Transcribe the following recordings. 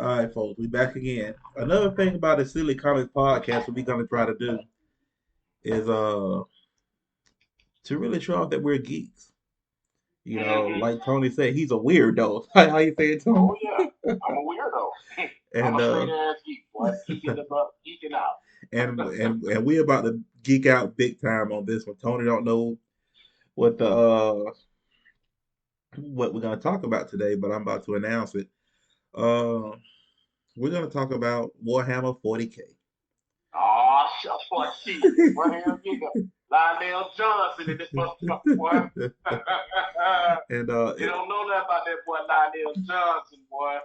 All right, folks, we back again. Another thing about the Silly Comics podcast, what we're gonna try to do is to really show off that we're geeks. You know, Hmm. like Tony said, he's a weirdo. How you say it, Tony? Oh yeah, I'm a weirdo. I'm And a straight ass geek, boy. Geeking the butt, geeking out. and we about to geek out big time on this one. Tony don't know what the what we're gonna talk about today, but I'm about to announce it. Uh, we're gonna talk about Warhammer 40k. Oh, shut for shit. What the hell you got? Lionel Johnson in this motherfucker, boy. and You don't know nothing about that boy Lionel Johnson, boy.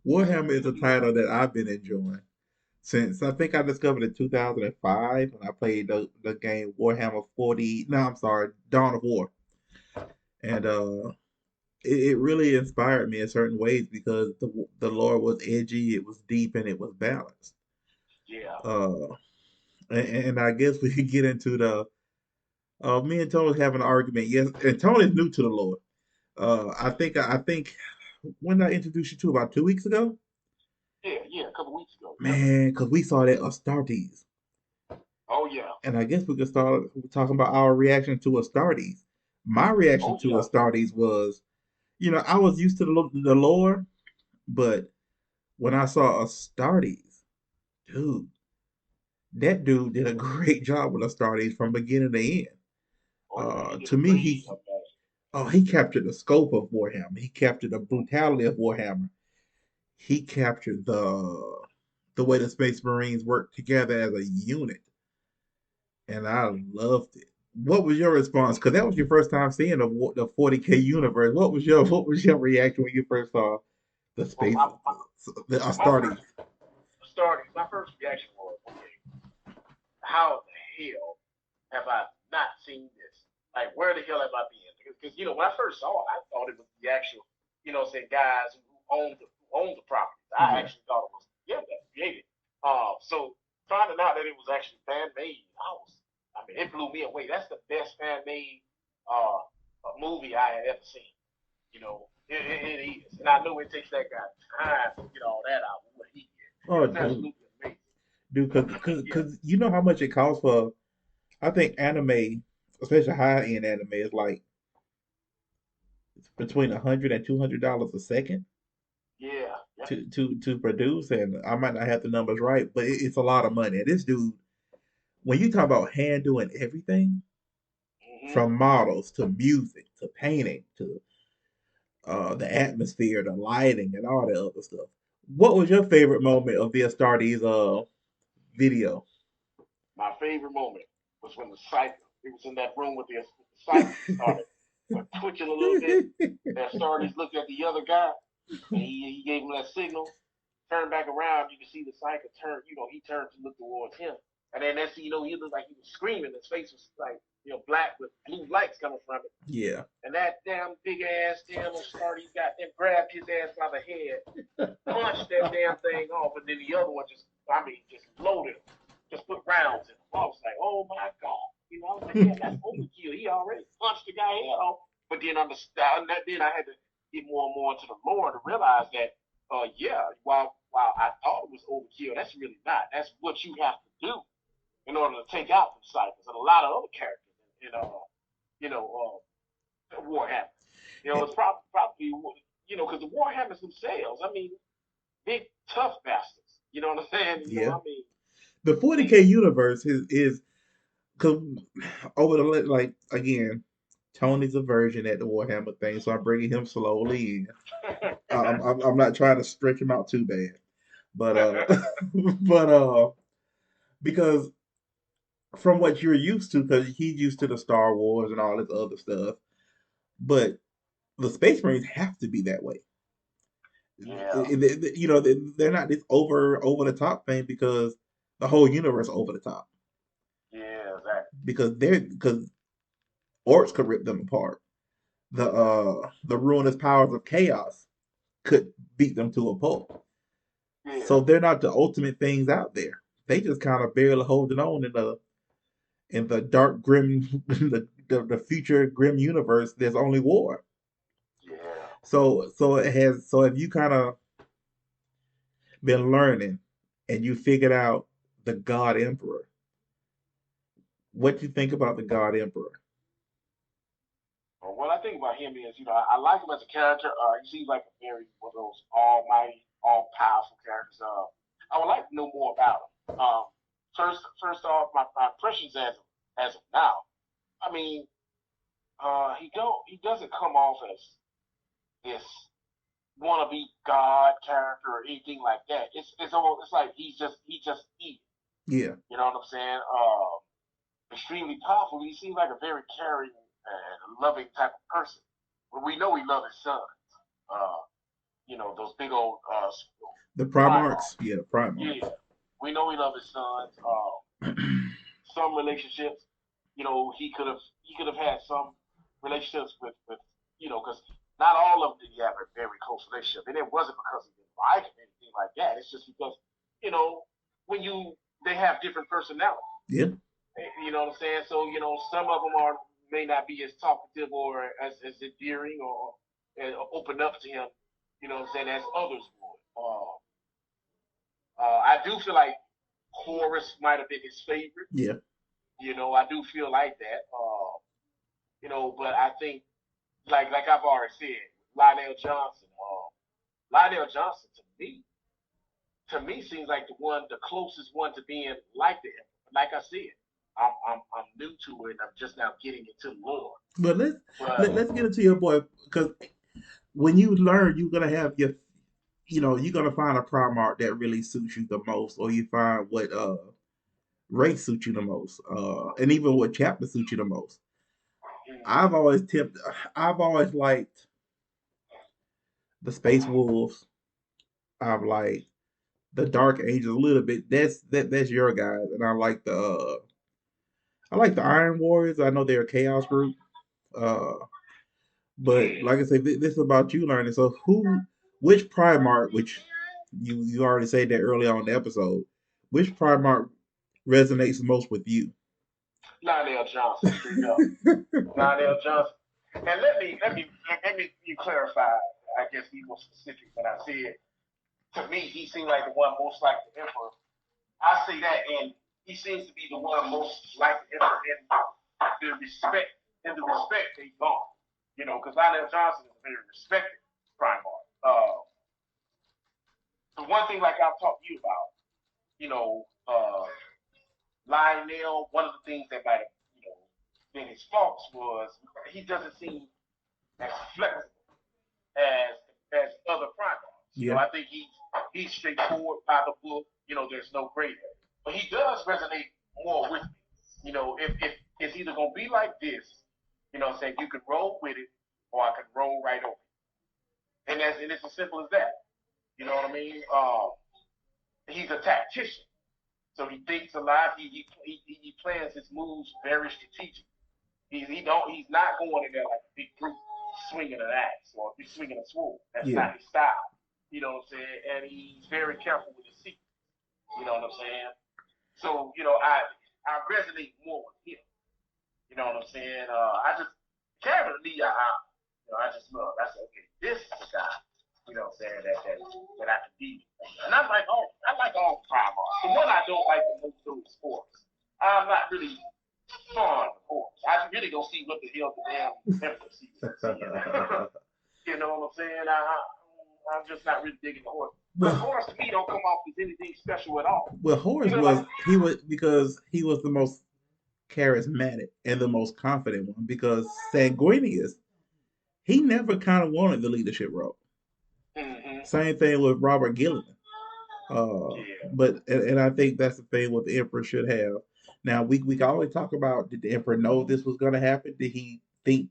Warhammer is a title that I've been enjoying since I think I discovered in 2005 when I played the game Warhammer 40. No, I'm sorry, Dawn of War, and it really inspired me in certain ways because the lore was edgy, it was deep, and it was balanced. Yeah. Uh, and I guess we could get into the me and Tony have an argument. Yes, and Tony's new to the lore. I think when did I introduced you to about 2 weeks ago. Yeah, a couple weeks ago. Yep. Man, because we saw that Astartes. Oh yeah. And I guess we could start talking about our reaction to Astartes. My reaction Oh to yeah. Astartes was, I was used to the lore, but when I saw Astartes, dude, that dude did a great job with Astartes from beginning to end. Oh yeah. He did To a me, great he job, man. oh he captured the scope of Warhammer. He captured the brutality of Warhammer. He captured the way the Space Marines work together as a unit, and I loved it. What was your response? Because that was your first time seeing the 40k universe. What was your reaction when you first saw the Well, space my, the my Astartes? first my first reaction was, okay, how the hell have I not seen this? Like, where the hell have I been? Because when I first saw it, I thought it was the actual, saying guys who owned the property. I Yeah. actually thought it was them that created. So finding out that it was actually fan made, I mean, it blew me away. That's the best fan made movie I had ever seen. It is, and I know it takes that guy time to get all that out. What he did, Oh, it's dude, absolutely amazing. Yeah. because you know how much it costs for. I think anime, especially high end anime, is like between $100 and $200 a second Yeah, yeah. to produce, and I might not have the numbers right, but it's a lot of money. And this dude, when you talk about hand doing everything, Hmm. from models to music to painting to the atmosphere, the lighting, and all that other stuff. What was your favorite moment of the Astartes video? My favorite moment was when the cypher, he was in that room with the cypher started twitching a little bit. And Astartes looked at the other guy, and he gave him that signal. Turned back around, you can see the cypher turn. He turned to look towards him, and then next thing you know, he looked like he was screaming. His face was like black with blue lights coming from it. Yeah. And that damn big ass damn Astartes got them grabbed his ass by the head, punched that damn thing off, and then the other one just loaded him, just put rounds in him. I was like, oh my god, I was like, damn, that's overkill. He already punched the guy head off, but then understand that then I had to get more and more into the lore to realize that, yeah, while I thought it was overkill, that's really not. That's what you have to do in order to take out the cyphers and a lot of other characters you know, Warhammer. It's probably because the Warhammers themselves, I mean, big tough bastards. You know what I'm saying? Yeah. I mean, The they 40k universe is cause over the like again, Tony's a virgin at the Warhammer thing, so I'm bringing him slowly in. I'm not trying to stretch him out too bad, but but because from what you're used to, because he's used to the Star Wars and all this other stuff, but the Space Marines have to be that way. yeah, They're not this over the top thing because the whole universe over the top yeah, exactly. because orcs could rip them apart. The ruinous powers of chaos could beat them to a pulp. Yeah, So they're not the ultimate things out there. They just kind of barely holding on in the dark grim the future grim universe. There's only war. yeah, So if you kind of been learning, and you figured out the God Emperor. What do you think about the God Emperor? What I think about him is, I like him as a character. He seems like a very one of those almighty, all powerful characters. I would like to know more about him. First off, my impressions as of now. I mean, he doesn't come off as this wannabe god character or anything like that. It's like he just is. Yeah, You know what I'm saying? Extremely powerful. He seems like a very caring and loving type of person. But we know he loves his sons. Uh, those big old the Primarchs. Primarchs. Yeah, Primarchs. Yeah, we know he loves his sons. Some relationships, he could have had some relationships with because not all of them did he have a very close relationship, and it wasn't because he didn't like him or anything like that. It's just because you know when you they have different personalities. Yeah, You know what I'm saying? So some of them are may not be as talkative or as endearing or open up to him. You know what I'm saying? As others would. I do feel like Horace might have been his favorite. yeah. I do feel like that. But I think like I've already said, Lionel Johnson. Lionel Johnson to me seems like the closest one to being like the Emperor. Like I said, I'm new to it. I'm just now getting into the lore. But let's But let's get into your boy because when you learn, you're gonna have your, you're gonna find a Primarch that really suits you the most, or you find what race suits you the most, and even what chapter suits you the most. mm, I've always tipped. I've always liked the Space Wolves. I've liked the Dark Angels a little bit. That's your guys, and I like the Iron Warriors. I know they're a Chaos group. Uh, but yeah, like I said, this is about you learning. So which Primarch, which you already said that early on in the episode, which Primarch resonates most with you? Lionel Johnson, straight up. Lionel Johnson. And let me clarify. I guess be more specific when I said to me he seemed like the one most like the Emperor. I say that, and he seems to be the one most like the Emperor in the respect they gone. Because Lionel Johnson is a very respected Primarch. The one thing like I've talked to you about, Lionel, one of the things that might have, been his faults was he doesn't seem as flexible as other primates. Yeah, I think he's straightforward by the book. There's no gray there, but he does resonate more with me. If it's either gonna be like this, saying you can roll with it, or I can roll right over it, and it's as simple as that. You know what I mean? He's a tactician, so he thinks a lot. He plans his moves very strategic. He's not going in there like a big brute swinging an axe or swinging a sword. That's yeah. not his style. You know what I'm saying? And he's very careful with his secrets. You know what I'm saying? So I resonate more with him. You know what I'm saying? I just Kevin Lee, I just love. I said, okay, this is the guy. You know what I'm saying? That I can be. And I like all Primarchs. The one I don't like the most though is Force. I'm not really fun, of course. I really don't see what the hell the damn Emperor sees. You know what I'm saying? I'm just not really digging the horse. Because well, horse to me don't come off as anything special at all. Horace Like, was he was because he was the most charismatic and the most confident one because Sanguinius he never kind of wanted the leadership role. mm-hmm, Same thing with Robert Gilligan. yeah, But I think that's the thing what the emperor should have. Now we can always talk about did the emperor know this was going to happen? Did he think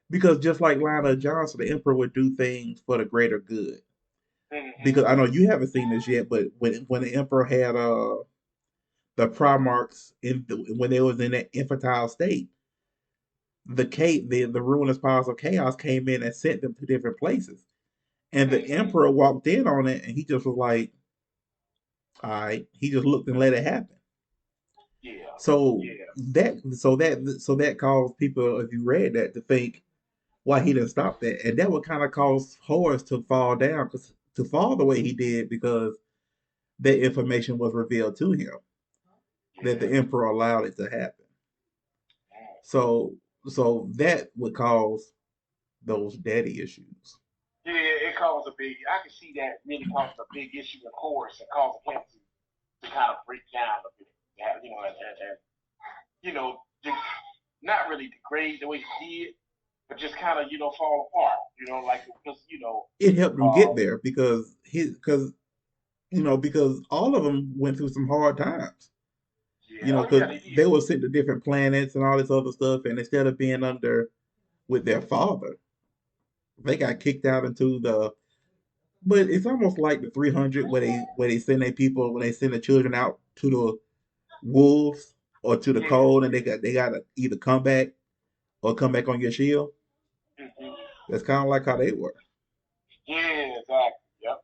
because just like Lionel Johnson, the emperor would do things for the greater good. Because mm-hmm, I know you haven't seen this yet, but when the emperor had the Primarchs when they was in that infantile state, the ruinous powers of chaos came in and sent them to different places. And the mm-hmm, emperor walked in on it and he just was like, all right. He just looked and let it happen. yeah, So yeah, that caused people, if you read that, to think why he didn't stop that, and that would kind of cause Horace to fall down, to fall the way he did because that information was revealed to him, that the Yeah. emperor allowed it to happen. So that would cause those daddy issues. Yeah, it caused a big. I can see that really causing a big issue in course and causing him to kind of break down a bit. Yeah, and you know, not really degrade the way he did, but just kind of fall apart. Like because It helped him uh, get there because all of them went through some hard times. yeah, oh Because yeah, they they did. were sent to different planets and all this other stuff, and instead of being under with their father, they got kicked out into the. But it's almost like the 300 where they send their people when they send the children out to the wolves or to the Yeah, cold, and they got to either come back or come back on your shield. hmm, That's kind of like how they were. yeah, exactly. Yep,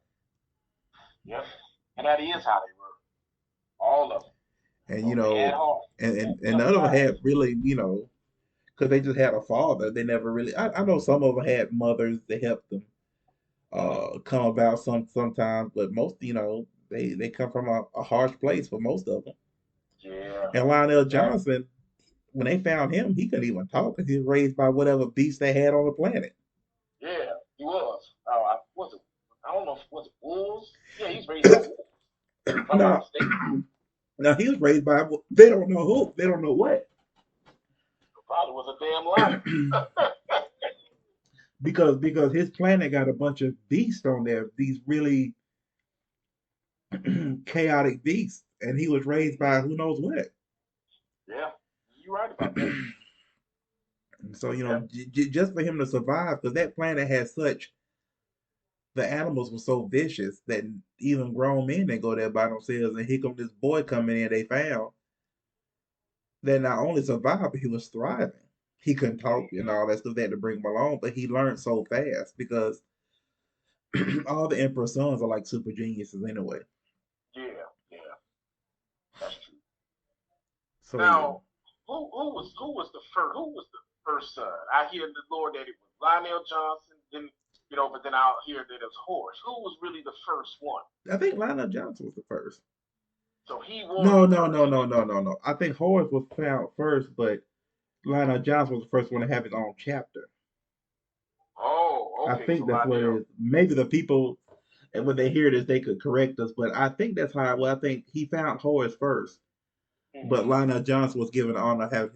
yep. And that is how they were. All of them. And They had hard, and tough none of them times. had really because they just had a father. They never really. I know some of them had mothers that helped them come about sometimes, but most they come from a harsh place for most of them. Yeah, And Lionel exactly. Johnson, when they found him, he couldn't even talk because he was raised by whatever beast they had on the planet. Yeah, he was. Oh, was it? I don't know. Was it wolves? Yeah, he's raised by wolves. If I'm not now, mistaken. now he was raised by they don't know who, they don't know what, Probably was a damn lion. because his planet got a bunch of beasts on there, these really chaotic beasts, and he was raised by who knows what. Yeah, you're right about that. So Yeah. just for him to survive, because that planet has such the animals were so vicious that even grown men didn't go there by themselves. And here come this boy coming in they found that not only survived, but he was thriving. He couldn't talk and Hmm. all that stuff. They had to bring him along, but he learned so fast because all the emperor's sons are like super geniuses anyway. Yeah, yeah, that's true. So yeah, Now, who was the first son? I hear the Lord that it was Lionel Johnson. Then but then I'll hear that it was Horace. Who was really the first one? I think Lionel Johnson was the first. So he was No, the no, no, first. no, no, no, no. I think Horace was found first, but Lionel Johnson was the first one to have his own chapter. Oh, I okay. think So that's what it Lionel. is. Maybe the people, and when they hear this, they could correct us. But I think that's how. Well, I think he found Horace first, but Hmm. Lionel Johnson was given the honor of having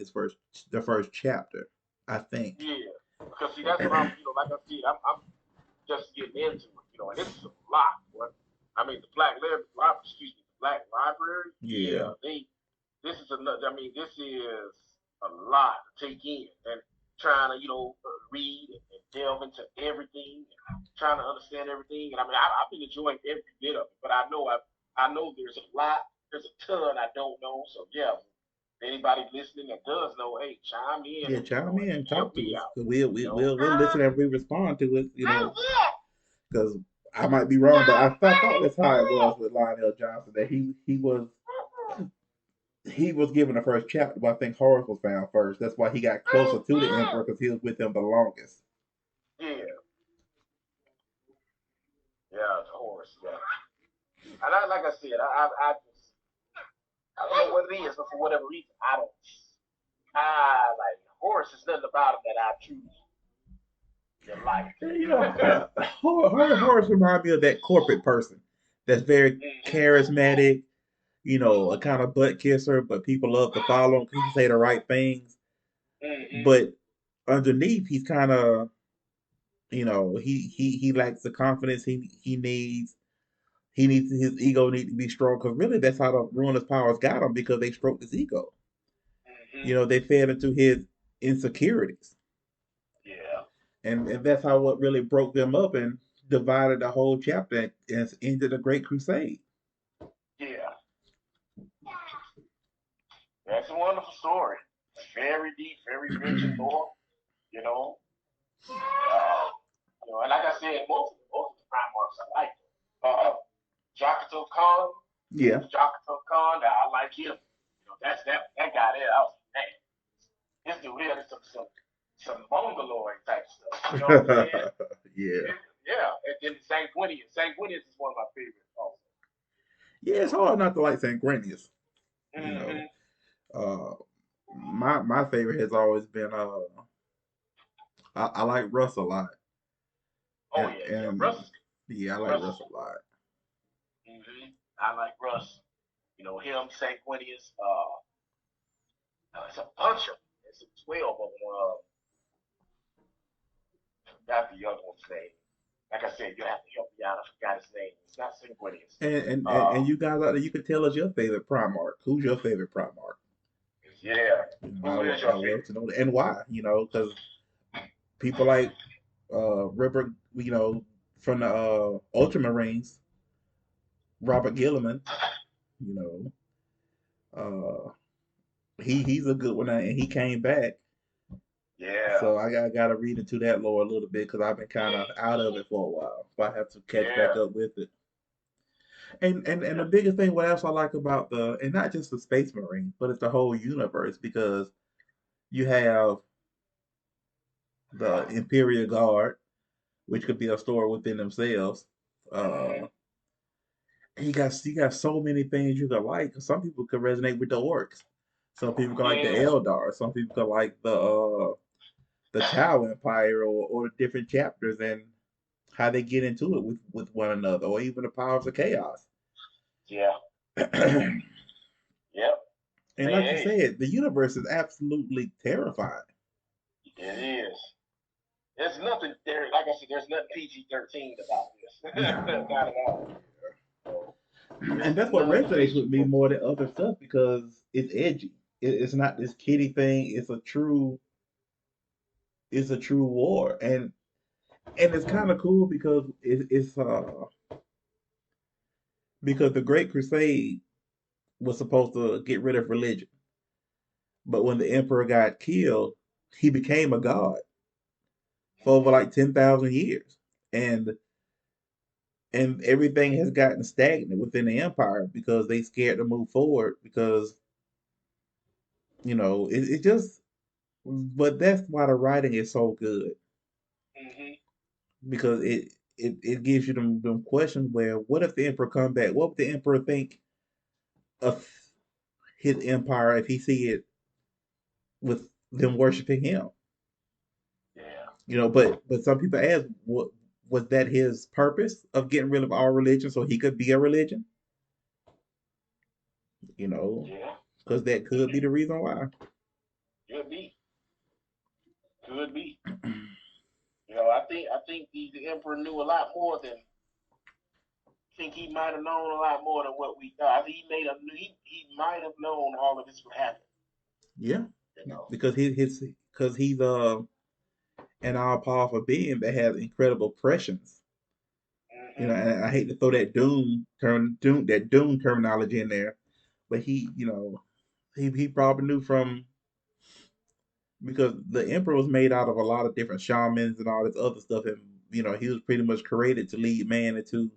the first chapter. I think. Yeah, because see, that's what like I said, I'm just getting into it, and this is a lot. What I mean, the excuse me, the Black Library. Yeah. Yeah, this is another. I mean, this is a lot to take in, and trying to read and delve into everything, and trying to understand everything. And I mean, I've been enjoying every bit of it, but I know there's a lot, there's a ton I don't know. So yeah, anybody listening that does know, hey, chime in Yeah, and chime in and help talk me to us out. because You know. we'll listen and we respond to it. Because I might be wrong, but I thought that's how it was with Lionel Johnson that he was given the first chapter, but I think Horace was found first. That's why he got closer to the emperor because he was with them the longest. Yeah, yeah, of course, yeah. And like I said, I don't know what it is, but for whatever reason, I like Horace is nothing about him that I truly like. Horace reminds me of that corporate person that's very Hmm. charismatic, a kind of butt kisser, but people love to follow him because he can say the right things. Hmm. But underneath, he's kind of, he lacks the confidence he needs. He needs his ego need to be strong because really that's how the ruinous powers got him because they stroked his ego. Hmm. They fed into his insecurities, Yeah, and that's how what really broke them up and divided the whole chapter and ended the Great Crusade. yeah. That's a wonderful story. Very deep, very rich in lore. You know, and like I said, most of the Primarchs I like. Jacoto Khan, Yeah. Jacoto Khan, I like him. That guy there. I was man, this dude here is some mongoloid type stuff. You know what I'm saying? Yeah. Yeah, and then Sanguinius. Sanguinius is one of my favorites also. Yeah, it's hard not to like Sanguinius. You know, Hmm. uh, my favorite has always been I like Russ a lot, Oh yeah, yeah. and Russ is yeah, I like Russ. Russ a lot. I like Russ. You know him, Sanquinius. It's a bunch of them. It's 12 of them. Forgot the other one's name. Like I said, you have to help me out. I forgot his name. It's not Sanquinius. And you guys out there, you can tell us your favorite Primarch. Who's your favorite Primarch? Yeah. You know, Who is I your love favorite? to know that. And why. You know, because people like Ripper, from the Ultramarines, Robert Gilliman, you know, uh, he's a good one, and he came back. Yeah. So I got to read into that lore a little bit because I've been kind of out of it for a while. So I have to catch back Yeah. up with it. And the biggest thing, what else I like about and not just the Space Marine, but it's the whole universe because you have the Imperial Guard, which could be a story within themselves. Mm-hmm. Uh, you got so many things you could like. Some people could resonate with the orcs. Some people could like the Yeah. Eldar. Some people could like the Tau Empire or the different chapters and how they get into it with one another, or even the powers of chaos. Yeah. And Yep. Hey, like you hey, said, the universe is absolutely terrifying. it is. There's nothing there. Like I said, there's nothing PG-13 about this. Not Nah. at all. So, And there's that's what none resonates with me PG-13. more than other stuff because it's edgy. It's not this kiddie thing. It's a true war, and it's kind of cool because because the Great Crusade was supposed to get rid of religion, but when the emperor got killed, he became a god for over Mm-hmm. like 10,000 years, and and everything has gotten stagnant within the empire because they scared to move forward because it just. But that's why the writing is so good Mm-hmm. because it gives you them questions where what if the emperor come back? What would the emperor think of his empire if he see it with them worshiping him? Yeah. But some people ask, what was that his purpose of getting rid of all religion so he could be a religion? You know, Yeah. because that could be the reason why. Could be. Could be. I think the emperor knew a lot more than think he might have known a lot more than what we thought. I think he might have known all of this would happen. Yeah, You know. because he's an all powerful being that has incredible prescience. Mm-hmm. And I hate to throw that doom terminology in there, but he probably knew from because the emperor was made out of a lot of different shamans and all this other stuff, and he was pretty much created to lead man into.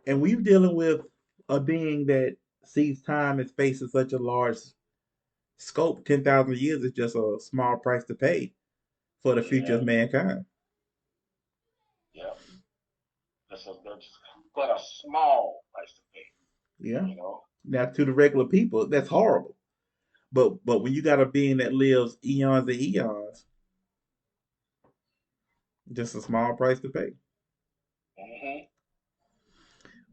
And we're dealing with a being that sees time and space in such a large scope. 10,000 years is just a small price to pay for the future Yeah. of mankind. Yeah. That's just but a small price to pay. Yeah. You know. Now to the regular people, that's horrible. But when you got a being that lives eons and eons, just a small price to pay. Mm-hmm.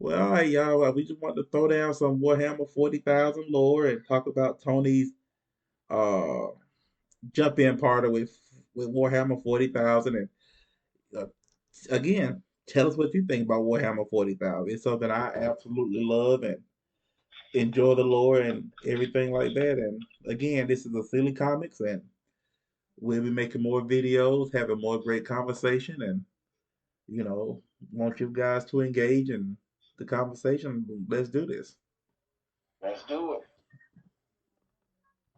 Well, all right, y'all. We just wanted to throw down some Warhammer 40,000 lore and talk about Tony's uh jump in party with Warhammer 40,000. And uh, again, tell us what you think about Warhammer 40,000. It's something I absolutely love and enjoy the lore and everything like that. And again, this is Asili Comics, and we'll be making more videos, having more great conversation, and want you guys to engage in the conversation. Let's do this. Let's do it.